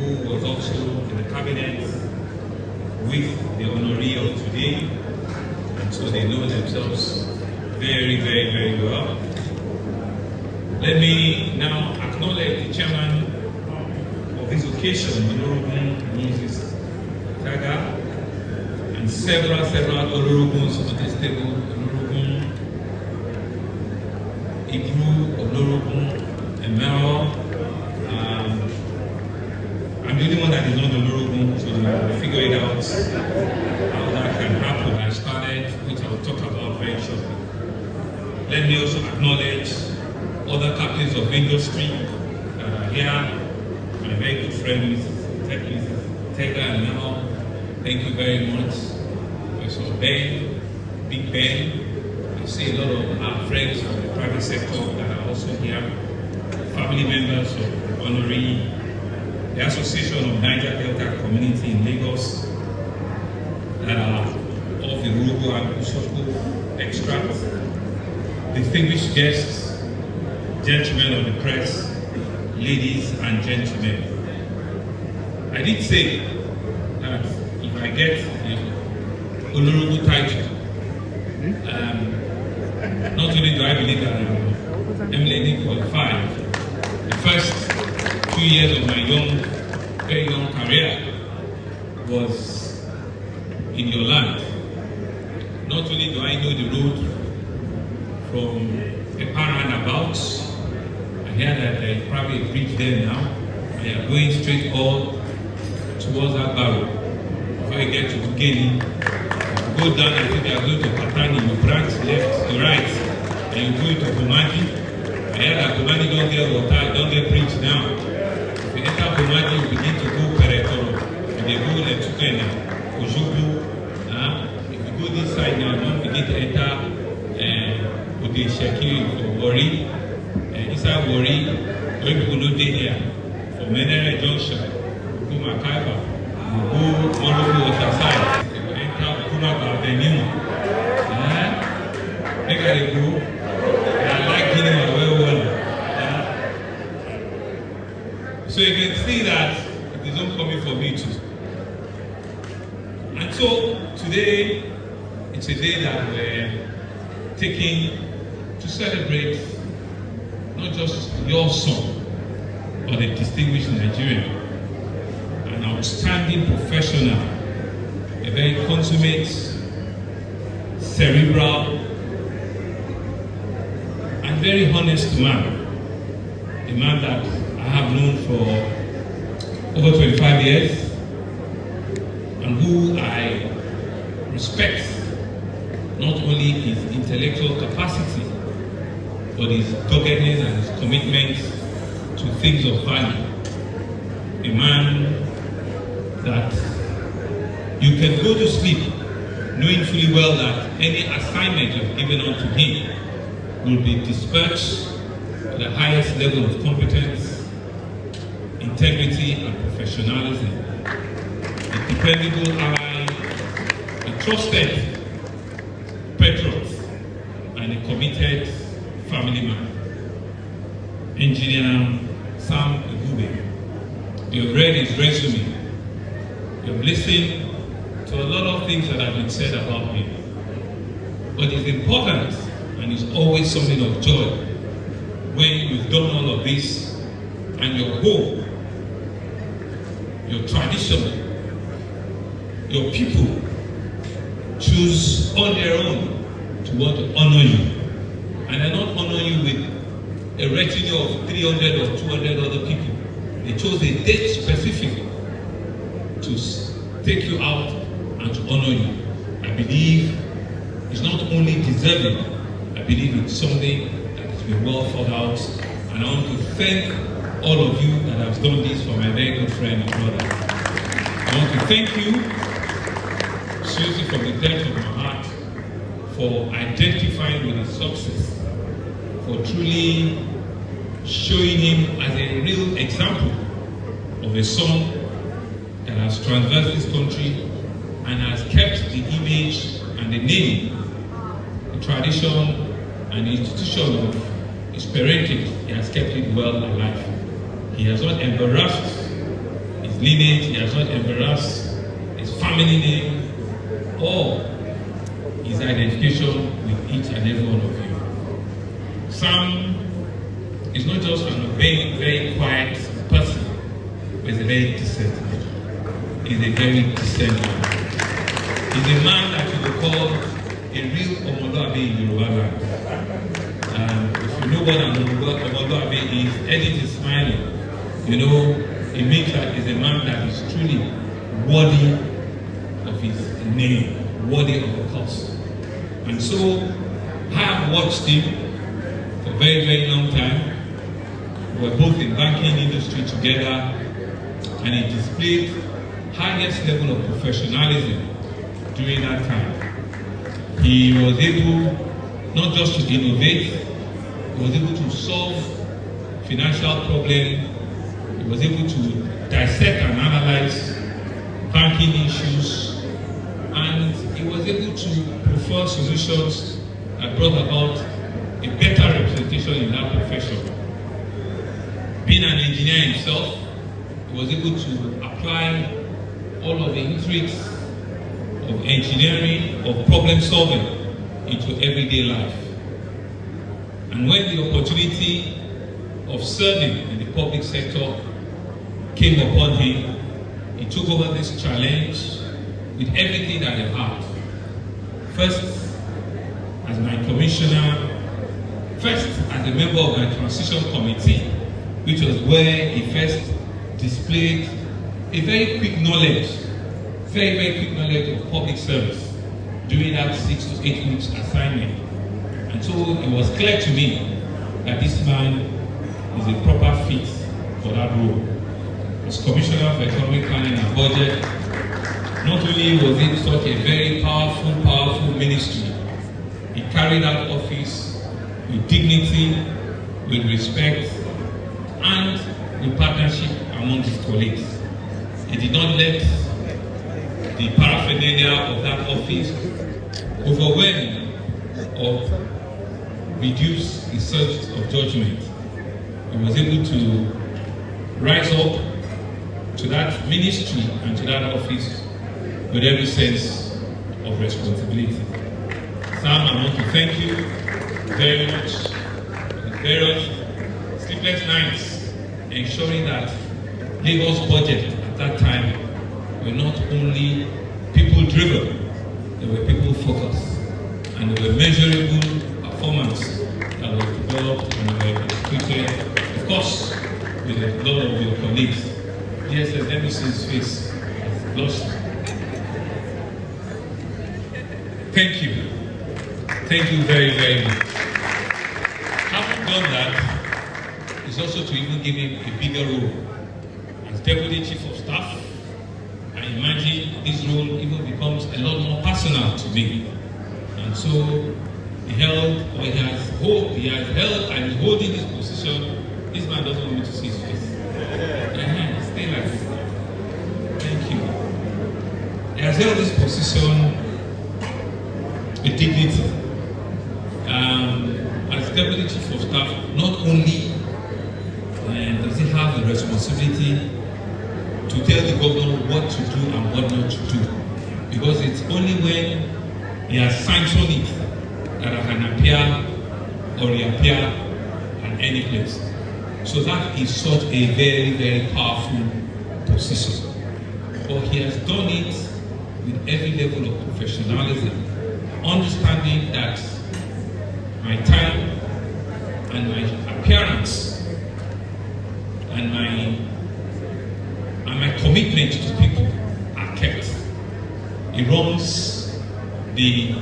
who was also in the cabinet with the honoree of today, and so they know themselves very, very, very well. Let me now acknowledge the chairman of this occasion, Honorable Moses Taga, and several honorables on this table, Honorable Egube, Honorable Engr. I'm the only one that is not honorable, so we'll figure it out how that can happen. I started, which I will talk about very shortly. Let me also acknowledge other captains of industry that are here. My very good friend, Mrs. Tegger and now, thank you very much. Professor Ben, Big Ben. I see a lot of our friends from the private sector that are also here. Family members of the honoree, the Association of Niger Delta Community in Lagos that are of the Rugo and Usoko extract, distinguished guests, gentlemen of the press, ladies and gentlemen. I did say that if I get the honorable title, not only do I believe that I'm eminently qualified, the first 2 years of my very young career was in your land. Not only do I know the road from a roundabout, I hear that there is probably a bridge there now. I am going straight all towards that barrow. Before you get to Bugeni, go down and think you are going to Patani, you branch left to right, and you go into Bomadi. I hear that Bomadi don't get water, don't get bridge now. If you enter Bomadi, you begin to go Peretoro. If you go Letukena, Ojobu, if you go this side now, you begin to enter Ode Shekiri for Wari. Inside Wari, when people know they here, for Menere Junction, go Makaiba, go Moroku water side, you enter Kumaba Avenue. Make a go. I like getting my way well. So you can see that it is not coming for me too. And so today, it's a day that we're taking to celebrate not just your son, but a distinguished Nigerian, an outstanding professional, a very consummate, cerebral, and very honest man. A man that I have known for over 25 years, and who I respect not only his intellectual capacity, but his doggedness and his commitment to things of value. A man that you can go to sleep knowing fully well that any assignment you've given unto him will be dispatched to the highest level of competence, integrity, and professionalism. A dependable ally, a trusted patriot, and a committed family man. Engineer Sam Egube. You have read his resume. You have listened to a lot of things that have been said about him. But it's important, and it's always something of joy when you've done all of this and your home, your tradition, your people choose on their own to want to honor you. And they're not honoring you with a retinue of 300 or 200 other people. They chose a date specifically to take you out and to honor you. I believe it's not only deserving, I believe it's something that has been well thought out. And I want to thank all of you that have done this for my very good friend and brother. I want to thank you, seriously from the depth of my heart, for identifying with his success, for truly showing him as a real example of a son that has traversed this country and has kept the image and the name, the tradition and the institution of his parentage. He has kept it well alive. He has not embarrassed his his lineage, he has not embarrassed his family name, or his identification with each and every one of you. Sam is not just an obeying, very quiet person, but he's a very decent man. He's a very decent man. He's a man that you would call a real Omoluabi in Yoruba land. If you know what an Omoluabi is, Edith is smiling. You know, it means that he's a man that is truly worthy of his name, worthy of the cause. And so, I have watched him for a very, very long time. We were both in banking industry together, and he displayed highest level of professionalism during that time. He was able not just to innovate, he was able to solve financial problems, he was able to dissect and analyze banking issues, and he was able to prefer solutions that brought about a better representation in that profession. Being an engineer himself, he was able to apply all of the intrigues of engineering, of problem solving into everyday life. And when the opportunity of serving in the public sector came upon him, he took over this challenge with everything that he had. First, as my commissioner, first as a member of my transition committee, which was where he first displayed a very quick knowledge, very quick knowledge of public service during that 6 to 8 weeks assignment. And so it was clear to me that this man is a proper fit for that role. As Commissioner for Economic Planning and Budget, not only was it such a very powerful ministry, he carried out office with dignity, with respect, and with partnership among his colleagues. He did not let the paraphernalia of that office overwhelm or reduce his sense of judgment. He was able to rise up to that ministry and to that office with every sense of responsibility. Sam, I want to thank you very much for the various sleepless nights ensuring that Lagos budget at that time were not only people-driven, they were people-focused, and they were measurable performance that was developed and were executed, of course, with a lot of your colleagues. Yes, let me see his face. Lost. Thank you. Thank you very much. Having done that is also to even give him a bigger role. As Deputy Chief of Staff, I imagine this role even becomes a lot more personal to me. And so he has held and is holding this position. This man doesn't want me to see his face. Stay like this. Thank you. He has held this position with dignity. As Deputy Chief of Staff, not only does he have the responsibility to tell the governor what to do and what not to do, because it's only when he has sanctioned it that I can appear or reappear at any place. So that is such a very powerful position. But he has done it with every level of professionalism, understanding that my time and my appearance and my commitment to people are kept. He runs the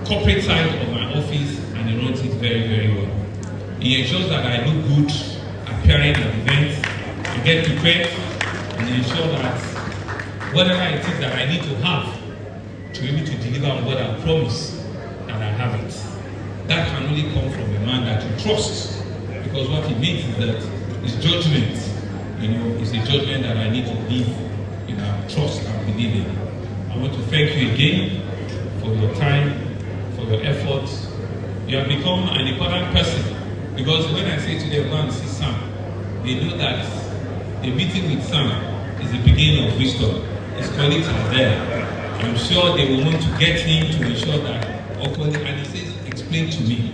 corporate side of my office and he runs it very well. He ensures that I look good appearing at events, I get prepared, and ensure that whatever it is that I need to have to be able to deliver on what I promise, that I have it. That can only come from a man that you trust, because what it means is that his judgment, is a judgment that I need to live trust and believe in. I want to thank you again for your time, for your efforts. You have become an important person, because when I say to them, go and see Sam, they know that a meeting with Sam is the beginning of wisdom. His colleagues are there. I'm sure they will want to get him to ensure that, and he says, explain to me,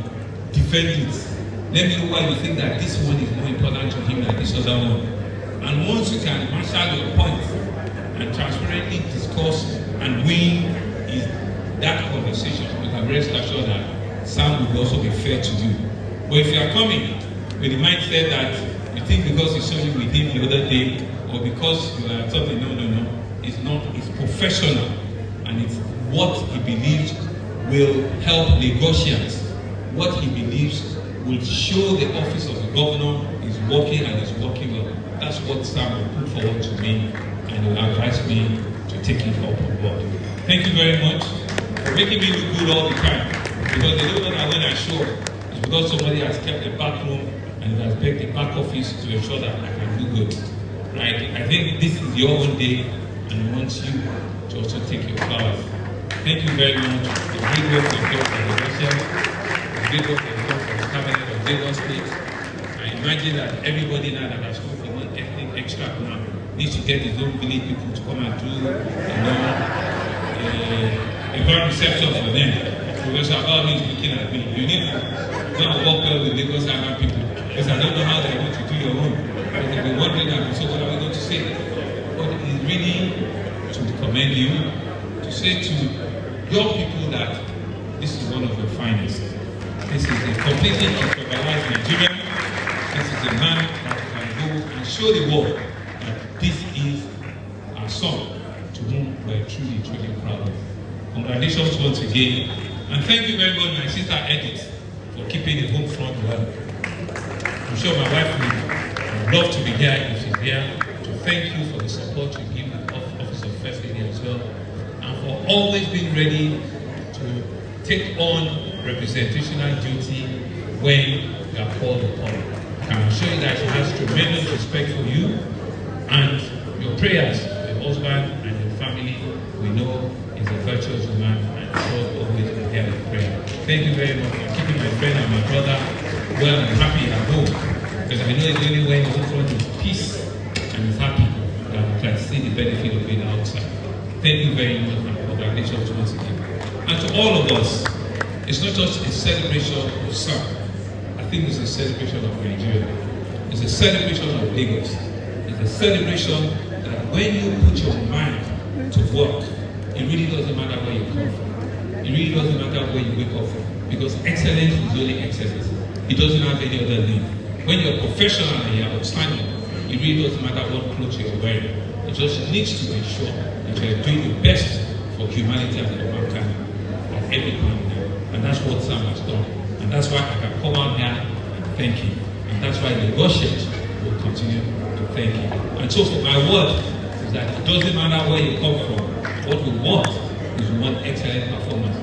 defend it. Let me know why you think that this one is more important to him than this other one. And once you can marshal your points and transparently discuss and win that conversation, you can rest assured that Sam will also be fair to you. But if you are coming with the mindset that you think because you saw you with him the other day, or because you are something, no, it's not. It's professional, and it's what he believes will help Lagosians. What he believes will show the office of the governor is working and is working well. That's what Sam will put forward to me, and will advise me to take it up on board. Thank you very much for making me look good all the time. Because they don't know that when I show up, it's because somebody has kept the back room and has begged the back office to ensure that I can do good. Right? I think this is your own day, and I want you to also take your flowers. Thank you very much. The great work you've done for the Russians, the great work you've done for the cabinet of Lagos State. I imagine that everybody now that has come from one ethnic extract now needs to get his own village people to come and do, a grand reception for them. Professor Abami is looking at me. You need to go and work well with Lagos Island people, because I don't know how they're going to do your own. But they've been wondering, so what are we going to say? But it is really to commend you, to say to your people that this is one of your finest. This is a completely industrialized Nigerian. This is a man that can go and show the world that this is our son, to whom we're truly, truly proud of. Congratulations once again. And thank you very much, my sister Edith, for keeping the home front well. I'm sure my wife would love to be here if she's here, to thank you for the support you give the Office of First Lady as well, and for always being ready to take on representational duty when you are called upon. I can assure you that she has tremendous respect for you, and your prayers, your husband and your family, we know is a virtuous woman, and God always will hear the prayer. Thank you very much for keeping my friend and my brother well and happy at home, because I know it's only when the home front is peace and is happy that we can see the benefit of being outside. Thank you very much, and congratulations once again. And to all of us, it's not just a celebration of Sam. I think it's a celebration of Nigeria. It's a celebration of Lagos. It's a celebration that when you put your mind to work, it really doesn't matter where you come from. It really doesn't matter where you wake up from. Because excellence is only excellence. It doesn't have any other name. When you're professional and you're outstanding, it really doesn't matter what clothes you're wearing. It just needs to ensure that you're doing the best for humanity and for mankind at every point in time. And that's what Sam has done. And that's why I can come out here and thank him. And that's why the Russians will continue to thank him. And so for my word is that it doesn't matter where you come from. What we want is we want excellent performance.